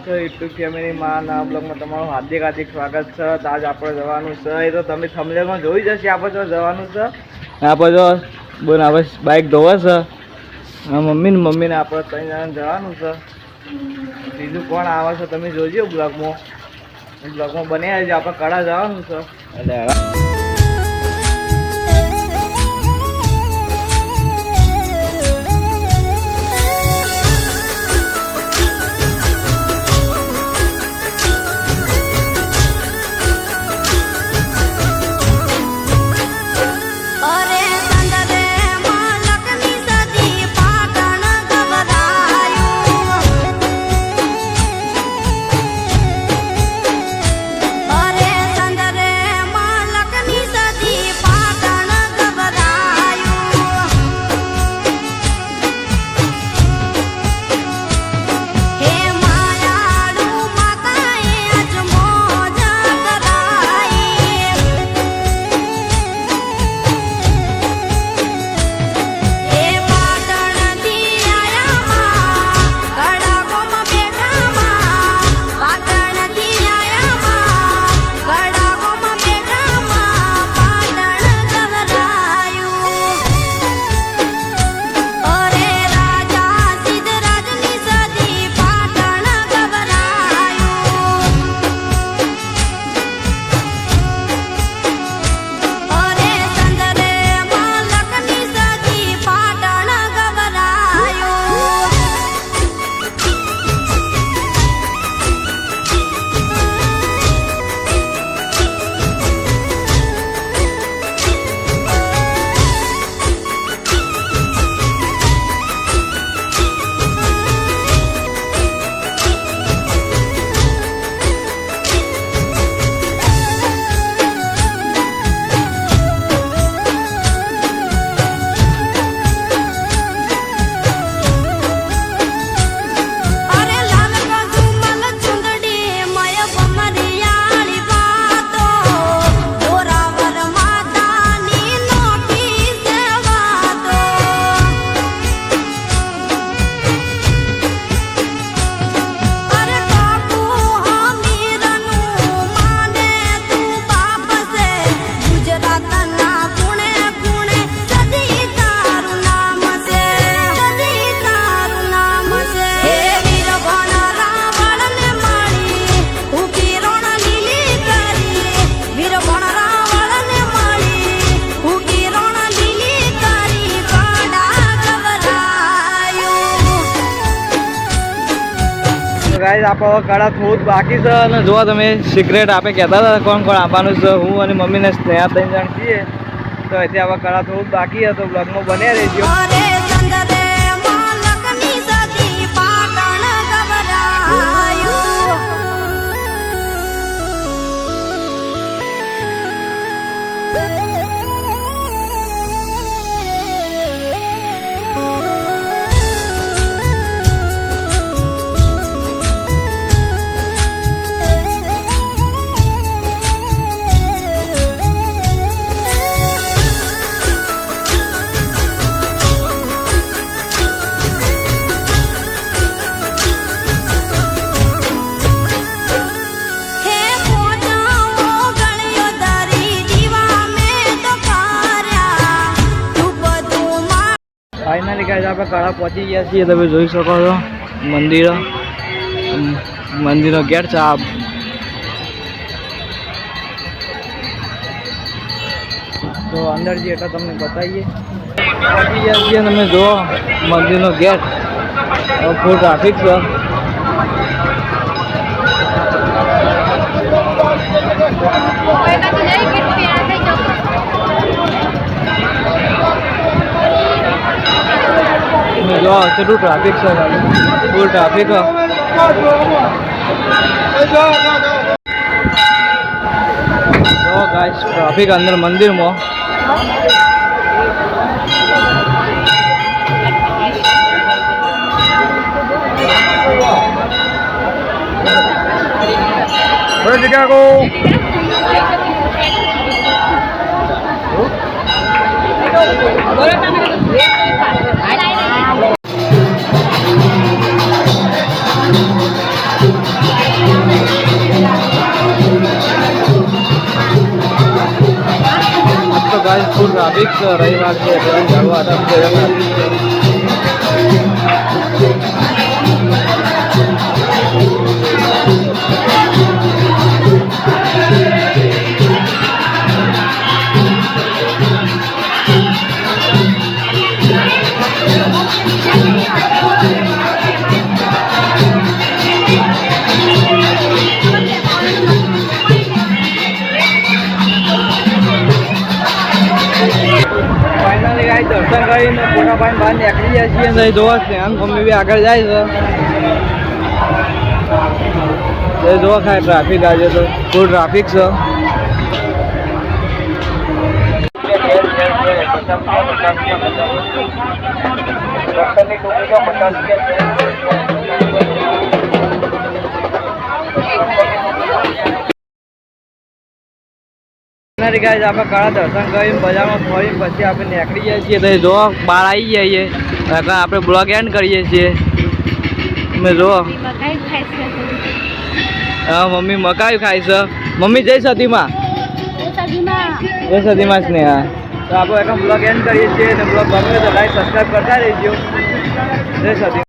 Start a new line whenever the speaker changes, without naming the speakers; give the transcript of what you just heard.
છે યુટ્યુબ ફેમિલીમાં ના બ્લોગમાં તમારું હાર્દિક હાર્દિક સ્વાગત છે. તો આજ આપણે જવાનું છે એ તો તમે થંબનેલમાં જોઈ જશે. આપણે તો જવાનું છે આપણે તો બોલ આપણે બાઇક ધોવે છે મમ્મીને આપણે 3 જણા જવાનું છે. બીજું કોણ આવે છે તમે જોજો બ્લોગમાં બની આવજો. આપણે કડા જવાનું છે એટલે ગાઈસ આપણે કડા થોડું બાકી છે. અને જો તમે સિક્રેટ આપણે કહેતા હતા કોણ કોણ આપવાનું છે. હું અને મમ્મીને સ્નેહા 3 જણ છીએ. તો અહીંથી આપણે કડા થોડું બાકી છે તો બ્લોગમાં બન્યા રહેજો. ફાઇનલી ગાઈસ આપણે કડા પહોંચી ગયા છીએ. તમે જોઈ શકો છો મંદિરનો ગેટ છે. તો અંદર જઈએ એટલે તમને બતાવીએ. પહોંચી ગયા છીએ તમે જુઓ મંદિરનો ગેટ. ફૂલ ટ્રાફિક છે. જો કેટલું ટ્રાફિક છે ફૂલ ટ્રાફિક. જો ગાઈસ ટ્રાફિક અંદર મંદિરમાં. Chicago. ફૂલ ટ્રાફિક છે, રવિવાર છે એટલે જવા ટ્રાફિક છે. ફાઇનલી ગાઈસ દર્શન કરીને ફોટા પાડીને બહાર નીકળી જાય છીએ અને જોવા સ્નેહાન મમ્મી બી આગળ જાય છે. જોવા ખાય ટ્રાફિક આજે તો ફૂલ ટ્રાફિક છે. ગાઈસ આપણે કાળા દર્શન કરીને બજારમાં ફરીને પછી આપણે નીકળી જઈએ છીએ. તો જો બહાર આવી જઈએ આપણે બ્લોગ એન્ડ કરીએ છીએ. તમે જો હા મમ્મી મકાઈ ખાય છે. મમ્મી જય સતીમાં, જય સતીમાં સ્નેહા. તો આપણે બ્લોગ એન્ડ કરીએ છીએ અને બ્લોગ ગમે તો લાઈક સબસ્ક્રાઈબ કરતા રહેજો. જય સતી.